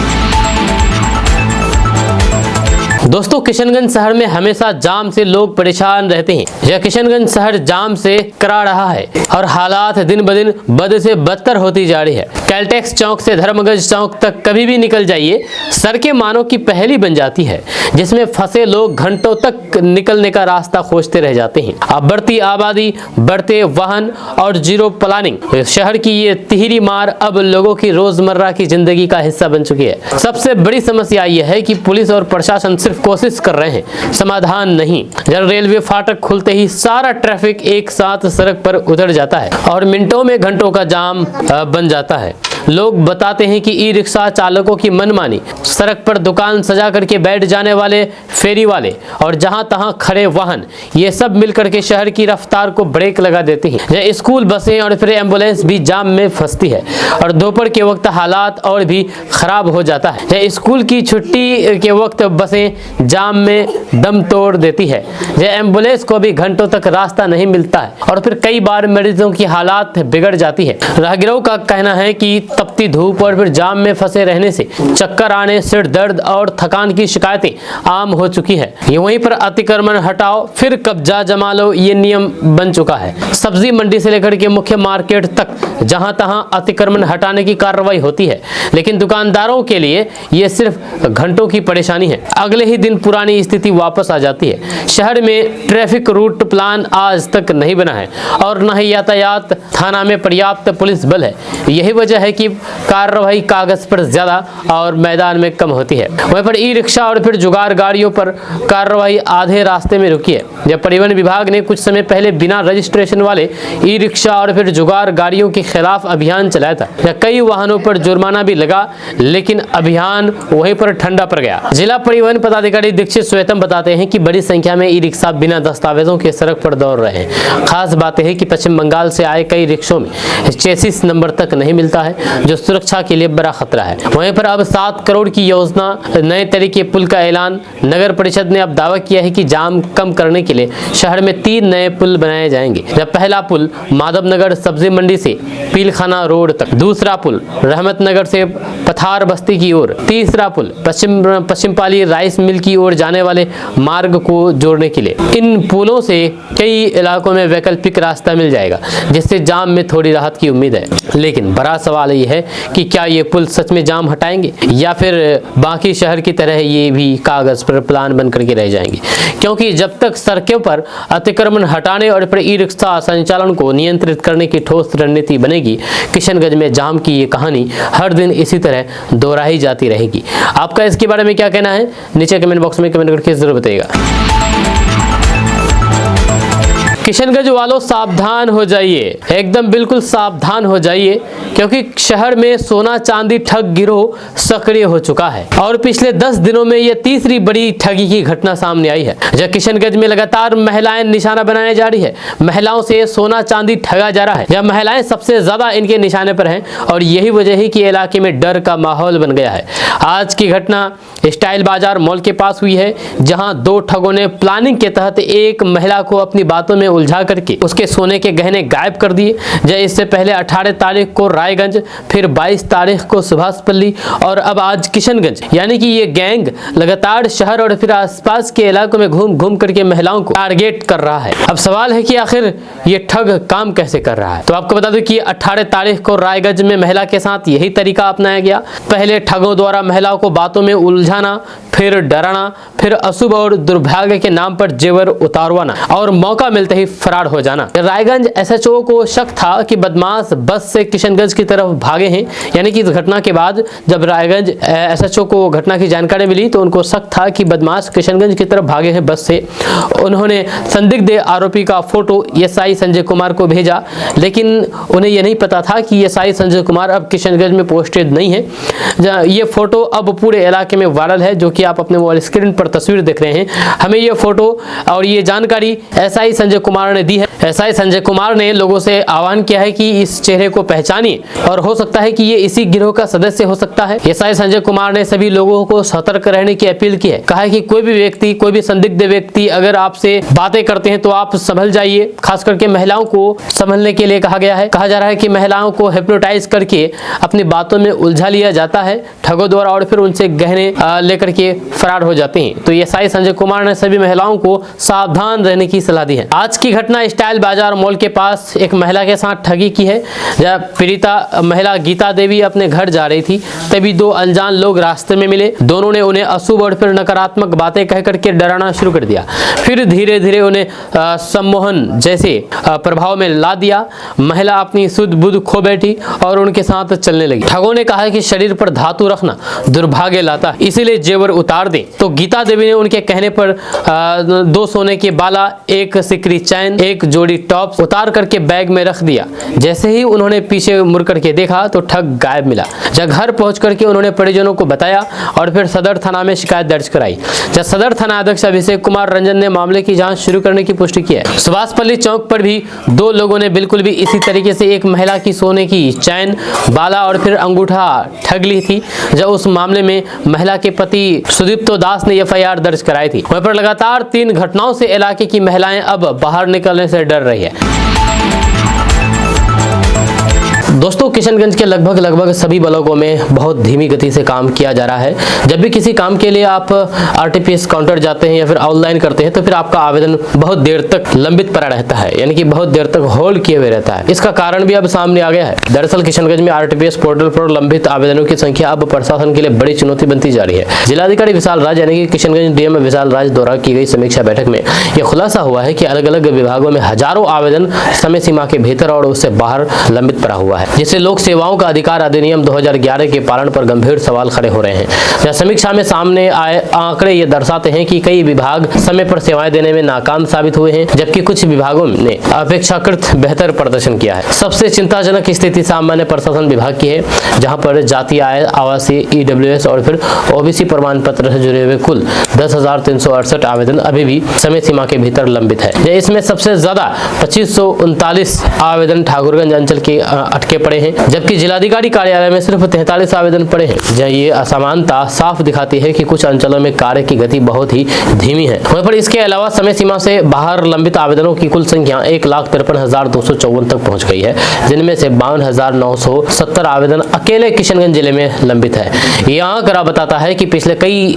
दोस्तों, किशनगंज शहर में हमेशा जाम से लोग परेशान रहते हैं। यह किशनगंज शहर जाम से करा रहा है और हालात दिन ब दिन बद से बदतर होती जा रही है। कैलटेक्स चौक से धर्मगंज चौक तक कभी भी निकल जाइए, सड़कें मानो की पहेली बन जाती है, जिसमें फंसे लोग घंटों तक निकलने का रास्ता खोजते रह जाते हैं। अब बढ़ती आबादी, बढ़ते वाहन और जीरो प्लानिंग शहर की ये तिहरी मार अब लोगों की रोजमर्रा की जिंदगी का हिस्सा बन चुकी है। सबसे बड़ी समस्या यह है कि पुलिस और प्रशासन सिर्फ कोशिश कर रहे हैं, समाधान नहीं। जब रेलवे फाटक खुलते ही सारा ट्रैफिक एक साथ सड़क पर उतर जाता है और मिनटों में घंटों का जाम बन जाता है। लोग बताते हैं कि ई रिक्शा चालकों की मनमानी, सड़क पर दुकान सजा करके बैठ जाने वाले फेरी वाले और जहां तहां खड़े वाहन, ये सब मिलकर के शहर की रफ्तार को ब्रेक लगा देती हैं। स्कूल बसें और फिर एम्बुलेंस भी जाम में फंसती है और दोपहर के वक्त हालात और भी खराब हो जाता है। स्कूल की छुट्टी के वक्त बसें जाम में दम तोड़ देती है। एम्बुलेंस को भी घंटों तक रास्ता नहीं मिलता है और फिर कई बार मरीजों की हालात बिगड़ जाती है। राहगीरों का कहना है कि तपती धूप और फिर जाम में फंसे रहने से चक्कर आने, सिर दर्द और थकान की शिकायतें आम हो चुकी है। ये वहीं पर अतिक्रमण हटाओ फिर कब्जा जमा लो, ये नियम बन चुका है। सब्जी मंडी से लेकर के मुख्य मार्केट तक जहां तहां अतिक्रमण हटाने की कार्रवाई होती है, लेकिन दुकानदारों के लिए ये सिर्फ घंटों की परेशानी है। अगले ही दिन पुरानी स्थिति वापस आ जाती है। शहर में ट्रैफिक रूट प्लान आज तक नहीं बना है और न ही यातायात थाना में पर्याप्त पुलिस बल है। यही वजह है कि कार्रवाई कागज पर ज्यादा और मैदान में कम होती है। वहीं पर ई रिक्शा और फिर जुगाड़ गाड़ियों पर कार्रवाई आधे रास्ते में रुकी है। जब परिवहन विभाग ने कुछ समय पहले बिना रजिस्ट्रेशन वाले ई रिक्शा और फिर जुगाड़ गाड़ियों के खिलाफ अभियान चलाया था, कई वाहनों पर जुर्माना भी लगा, लेकिन अभियान वहीं पर ठंडा पड़ गया। जिला परिवहन पदाधिकारी दीक्षित श्वेतम बताते हैं कि बड़ी संख्या में ई रिक्शा बिना दस्तावेजों के सड़क पर दौड़ रहे हैं। खास बात है कि पश्चिम बंगाल से आए कई रिक्शों में चेसिस नंबर तक नहीं मिलता है, जो सुरक्षा के लिए बड़ा खतरा है। वहीं पर अब 7 करोड़ की योजना, नए तरीके पुल का ऐलान। नगर परिषद ने अब दावा किया है कि जाम कम करने के लिए शहर में 3 नए पुल बनाए जाएंगे। पहला पुल माधवनगर सब्जी मंडी से पीलखाना रोड तक, दूसरा पुल रहमत नगर से पथार बस्ती की ओर, तीसरा पुल पश्चिम पाली राइस मिल की ओर जाने वाले मार्ग को जोड़ने के लिए। इन पुलों से कई इलाकों में वैकल्पिक रास्ता मिल जाएगा, जिससे जाम में थोड़ी राहत की उम्मीद है। लेकिन बड़ा सवाल ये है कि क्या ये पुल सच में जाम हटाएंगे या फिर बाकी शहर की तरह ये भी कागज पर प्लान बन करके रह जाएंगे। क्योंकि जब तक सड़कों पर अतिक्रमण हटाने और फिर ई रिक्शा संचालन को नियंत्रित करने की ठोस रणनीति बनेगी, किशनगंज में जाम की ये कहानी हर दिन इसी तरह दोहराई जाती रहेगी। आपका इसके बारे में क्या कहना है, नीचे कमेंट बॉक्स में कमेंट करके जरूर बताइएगा। किशनगंज वालों सावधान हो जाइए, एकदम बिल्कुल सावधान हो जाइए, क्योंकि शहर में सोना चांदी ठग गिरोह सक्रिय हो चुका है और पिछले 10 दिनों में यह तीसरी बड़ी ठगी की घटना सामने आई है। जब किशनगंज में लगातार महिलाएं निशाना बनाने जा रही है, महिलाओं से सोना चांदी ठगा जा रहा है। जब महिलाएं सबसे ज्यादा इनके निशाने पर हैं और यही वजह है कि इलाके में डर का माहौल बन गया है। आज की घटना स्टाइल बाजार मॉल के पास हुई है, जहां 2 ठगों ने प्लानिंग के तहत एक महिला को अपनी बातों में उलझा करके उसके सोने के गहने गायब कर दिए। जब इससे पहले 18 तारीख को रायगंज, फिर 22 तारीख को सुभाषपल्ली और अब आज किशनगंज, यानी कि ये गैंग लगातार शहर और फिर आसपास के इलाकों में घूम घूम करके महिलाओं को टारगेट कर रहा है। अब सवाल है कि आखिर ये ठग काम कैसे कर रहा है। तो आपको बता दूं कि 18 तारीख को रायगंज में महिला के साथ यही तरीका अपनाया गया। पहले ठगों द्वारा महिलाओं को बातों में उलझाना, फिर डराना, फिर अशुभ और दुर्भाग्य के नाम पर जेवर उतारवाना और मौका मिलते ही फरार हो जाना। रायगंज एसएचओ को शक था कि बदमाश बस से किशनगंज की तरफ भागे हैं, यानी कि इस घटना के बाद जब रायगंज एसएचओ को घटना की जानकारी मिली तो उनको शक था कि बदमाश किशनगंज की तरफ भागे हैं बस से। उन्होंने संदिग्ध आरोपी का फोटो एसआई संजय कुमार को भेजा, लेकिन उन्हें यह नहीं पता था कि एसआई संजय कुमार अब किशनगंज में पोस्टेड नहीं है। ये फोटो अब पूरे इलाके में वायरल है, जो कि आप अपने मोबाइल स्क्रीन पर तस्वीर देख रहे हैं। हमें ये फोटो और ये जानकारी एसआई संजय कुमार ने दी है। एसआई संजय कुमार ने लोगों से आह्वान किया है कि इस चेहरे को पहचानिए और हो सकता है कि ये इसी गिरोह का सदस्य हो सकता है। एसआई संजय कुमार ने सभी लोगों को सतर्क रहने की अपील की है। कहा है कि कोई भी व्यक्ति, कोई भी संदिग्ध व्यक्ति अगर आपसे बातें करते हैं तो आप संभल जाइए। खास करके महिलाओं को संभलने के लिए कहा गया है। कहा जा रहा है कि महिलाओं को हिप्नोटाइज करके अपनी बातों में उलझा लिया जाता है ठगों द्वारा और फिर उनसे गहने लेकर के फरार हो जाते हैं। तो एसआई संजय कुमार ने सभी महिलाओं को सावधान रहने की सलाह दी है। आज की घटना स्टाइल बाजार मॉल के पास एक महिला के साथ ठगी की है। जब पीड़िता महिला गीता देवी अपने घर जा रही थी, तभी 2 अनजान लोग रास्ते में मिले। दोनों ने उन्हें अशुभ और फिर नकारात्मक बातें कह करके डराना शुरू कर दिया। फिर धीरे धीरे उन्हें सम्मोहन जैसे प्रभाव में ला दिया। महिला अपनी सुध बुध खो बैठी और उनके साथ चलने लगी। ठगों ने कहा कि शरीर पर धातु रखना दुर्भाग्य लाता है, इसीलिए जेवर उतार दे। तो गीता देवी ने उनके कहने पर 2 सोने के बाला, 1 सिकरी चैन, 1 जोड़ी टॉप्स उतार करके बैग में रख दिया। जैसे ही उन्होंने पीछे मुड़ करके देखा तो ठग गायब मिला। जब घर पहुंच करके उन्होंने परिजनों को बताया और फिर सदर थाना में शिकायत दर्ज कराई। जब सदर थाना अध्यक्ष अभिषेक कुमार रंजन ने मामले की जांच शुरू करने की पुष्टि की है। सुभाषपल्ली चौक पर भी 2 लोगों ने बिल्कुल भी इसी तरीके से एक महिला की सोने की चैन, बाला और फिर अंगूठा ठग ली थी। जब उस मामले में महिला के पति सुदीप्तो दास ने एफआईआर दर्ज कराई थी। वहीं पर लगातार 3 घटनाओं से इलाके की महिलाएं अब बाहर निकलने से डर रही है। दोस्तों, किशनगंज के लगभग सभी ब्लॉकों में बहुत धीमी गति से काम किया जा रहा है। जब भी किसी काम के लिए आप आरटीपीएस काउंटर जाते हैं या फिर ऑनलाइन करते हैं तो फिर आपका आवेदन बहुत देर तक लंबित पड़ा रहता है, यानी कि बहुत देर तक होल्ड किए हुए रहता है। इसका कारण भी अब सामने आ गया है। दरअसल किशनगंज में आरटीपीएस पोर्टल पर लंबित आवेदनों की संख्या अब प्रशासन के लिए बड़ी चुनौती बनती जा रही है। जिलाधिकारी विशाल राज यानी कि किशनगंज डीएम विशाल राज द्वारा की गई समीक्षा बैठक में यह खुलासा हुआ है कि अलग अलग विभागों में हजारों आवेदन समय सीमा के भीतर और उससे बाहर लंबित पड़ा हुआ है, जिससे लोक सेवाओं का अधिकार अधिनियम 2011 के पालन पर गंभीर सवाल खड़े हो रहे हैं। यह समीक्षा में सामने आए आंकड़े ये दर्शाते हैं कि कई विभाग समय पर सेवाएं देने में नाकाम साबित हुए हैं, जबकि कुछ विभागों ने अपेक्षाकृत बेहतर प्रदर्शन किया है। सबसे चिंताजनक स्थिति सामान्य प्रशासन विभाग की है, जहां पर जातीय आय, आवासीय, ईडब्ल्यूएस और फिर ओबीसी प्रमाण पत्र से जुड़े हुए कुल 10,368 आवेदन अभी भी समय सीमा के भीतर लंबित है। इसमें सबसे ज्यादा 2539 आवेदन ठाकुरगंज अंचल के अटके पड़े हैं, जबकि जिलाधिकारी कार्यालय में सिर्फ 43 आवेदन पड़े हैं। ये असमानता साफ दिखाती है कि कुछ अंचलों में कार्य की गति बहुत ही धीमी है। वहीं पर इसके अलावा समय सीमा से बाहर लंबित आवेदनों की कुल संख्या 1,53,254 तक पहुंच गई है, जिनमें से 52,970 आवेदन अकेले किशनगंज जिले में लंबित है। यह आंकड़ा बताता है कि पिछले कई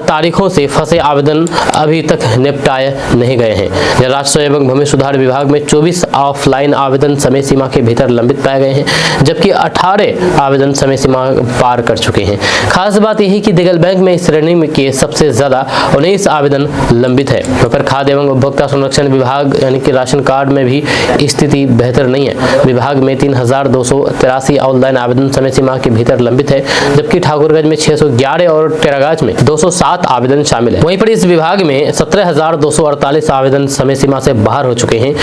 तारीखों से फंसे आवेदन अभी तक निपटाए नहीं गए हैं। राजस्व एवं भूमि सुधार विभाग में 24 ऑफलाइन आवेदन समय सीमा के भीतर लंबित पाए गए हैं, जबकि 18 आवेदन समय सीमा पार कर चुके हैं। खास बात यह है कि दिगल बैंक में इस श्रेणी में के सबसे ज्यादा 19 आवेदन लंबित है। वहाँ पर खाद्य एवं उपभोक्ता संरक्षण विभाग यानी कि राशन कार्ड में भी स्थिति बेहतर नहीं है। विभाग में 3283 ऑनलाइन आवेदन समय सीमा के भीतर लंबित है, जबकि ठाकुरगंज में 611 और टेरागाज में 207 आवेदन शामिल है। वहीं पर इस विभाग में 17,248 आवेदन समय सीमा से बाहर हो चुके हैं,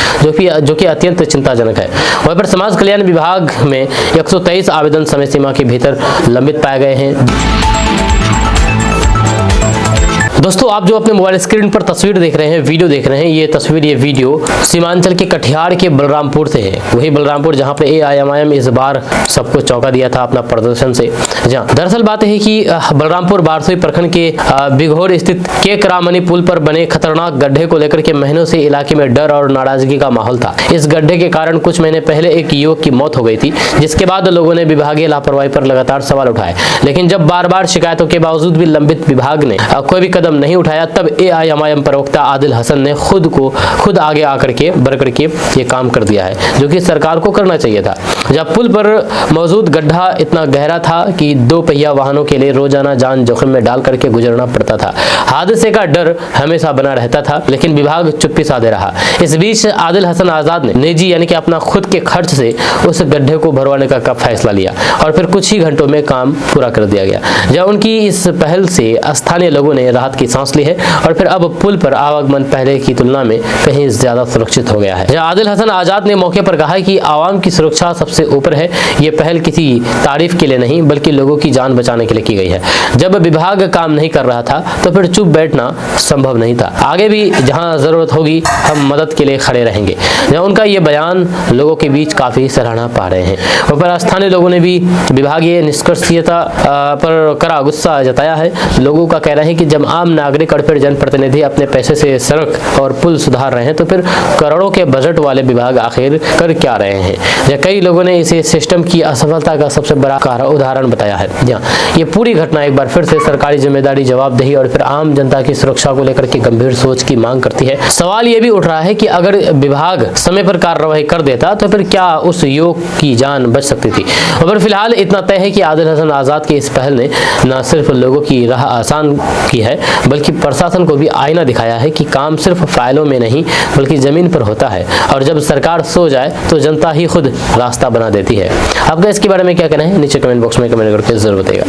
जो कि अत्यंत चिंताजनक है। वहीं पर समाज कल्याण विभाग में 123 आवेदन समय सीमा के भीतर लंबित पाए गए हैं। दोस्तों, आप जो अपने मोबाइल स्क्रीन पर तस्वीर देख रहे हैं, वीडियो देख रहे हैं, ये तस्वीर ये वीडियो सीमांचल के कटिहार के बलरामपुर से है। वही बलरामपुर जहां पे AIMIM इस बार सबको चौंका दिया था अपना प्रदर्शन से। जहां दरअसल बात है कि बलरामपुर बारसोई प्रखंड के बिघोर स्थित के करामनी पुल पर बने खतरनाक गड्ढे को लेकर के महीनों से इलाके में डर और नाराजगी का माहौल था। इस गड्ढे के कारण कुछ महीने पहले एक युवक की मौत हो गई थी, जिसके बाद लोगों ने विभागीय लापरवाही पर लगातार सवाल उठाए। लेकिन जब बार बार शिकायतों के बावजूद भी लंबित विभाग ने कोई भी कदम नहीं उठाया, तब AIMIM प्रवक्ता आदिल हसन ने खुद आगे आकर के बढ़कर के ये काम कर दिया है, जो कि सरकार को करना चाहिए था। जब पुल पर मौजूद गड्ढा इतना गहरा था कि 2 पहिया वाहनों के लिए रोजाना जान जोखिम में डाल करके गुजरना पड़ता था। हादसे का डर हमेशा बना रहता था, लेकिन विभाग चुप्पी साधे रहा। इस बीच आदिल हसन आजाद ने निजी यानी कि अपना खुद के खर्च से उस गड्ढे को भरवाने का फैसला लिया और फिर कुछ ही घंटों में काम पूरा कर दिया गया। जब उनकी इस पहल से स्थानीय लोगों ने राहत की सांस ली है और फिर अब पुल पर आवागमन पहले की तुलना में कहीं ज्यादा सुरक्षित हो गया है। जहां आदिल हसन आजाद ने मौके पर कहा कि आवाम की सुरक्षा सबसे ऊपर है। ये पहल किसी तारीफ के लिए नहीं, बल्कि लोगों की जान बचाने के लिए की गई है। जब विभाग काम नहीं कर रहा था तो फिर चुप बैठना संभव नहीं था। आगे भी जहां जरूरत होगी हम मदद के लिए खड़े रहेंगे। जहां उनका ये बयान लोगों के बीच काफी सराहना पा रहे हैं। ऊपर स्थानीय लोगों ने भी विभागीय निष्क्रियता पर कड़ा गुस्सा जताया है। लोगों का कहना है कि जब आम नागरिक और फिर जनप्रतिनिधि अपने पैसे से सड़क और पुल सुधार रहे हैं, तो फिर करोड़ों के बजट वाले विभाग आखिर कर क्या रहे हैं। कई लोगों ने इसे सिस्टम की असफलता का सबसे बड़ा उदाहरण बताया है। ये पूरी घटना एक बार फिर से सरकारी जिम्मेदारी, जवाबदेही और फिर आम जनता की सुरक्षा को लेकर के गंभीर सोच की मांग करती है। सवाल ये भी उठ रहा है कि अगर विभाग समय पर कार्रवाई कर देता तो फिर क्या उस युवक की जान बच सकती थी। और फिलहाल इतना तय है कि आदिल हसन आजाद की इस पहल ने न सिर्फ लोगों की राह आसान की है, बल्कि प्रशासन को भी आईना दिखाया है कि काम सिर्फ फाइलों में नहीं बल्कि जमीन पर होता है। और जब सरकार सो जाए तो जनता ही खुद रास्ता बना देती है। आपका इसके बारे में क्या कहना है, नीचे कमेंट बॉक्स में कमेंट करके जरूर बताइएगा।